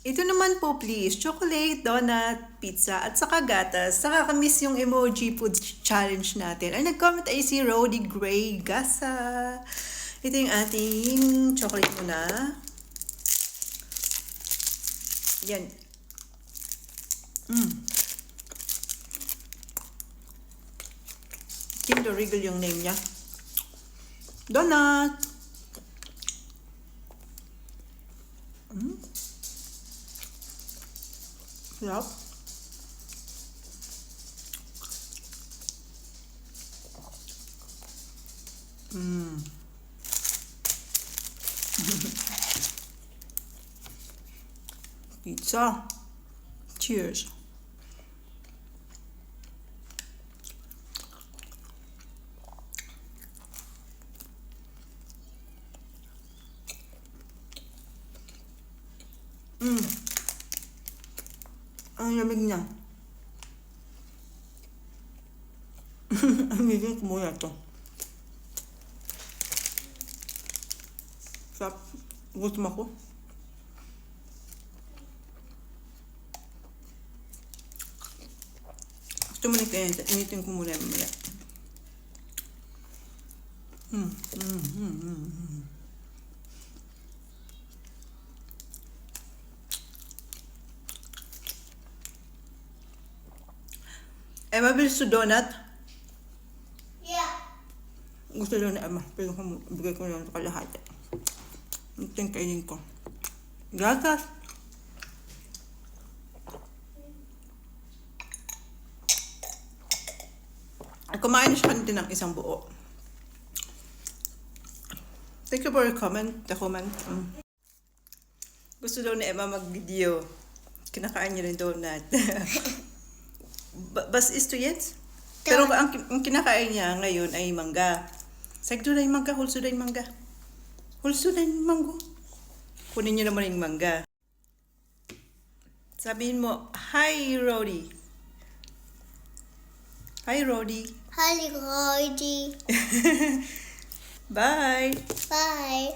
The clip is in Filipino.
Ito naman po please, chocolate, donut, pizza, at saka gatas. Nakakamiss yung emoji food challenge natin. Ay, nag-comment ay si Rody Gray Gasa. Ito yung ating chocolate muna. Yan. Kinder Regal yung name niya. Donut. Sarap. Pizza. Cheers. Ang lamig niya. Amigin ko muna ito. Sarap. Gutom ako. Gusto mo na kaya, initin ko muna mamaya. Emma, bills to donut? Yeah. Gusto daw na Emma. Pero bigay ko lang ito kalahati. Ito yung kainin ko. Gatas. Kumain na siya kanina ng isang buo. Thank you for your comment. The comment. Gusto daw ni Emma mag-video. Kinakain niya rin donut. Was isst du jetzt? Pero ang kinakain niya ngayon ay mangga. Sag du dein mangga? Holst du dein mangga? Holst du dein mango? Kunin niyo naman yung mangga. Sabihin mo, hi Rody. Hi Rody. Hi, Rody. Bye. Bye.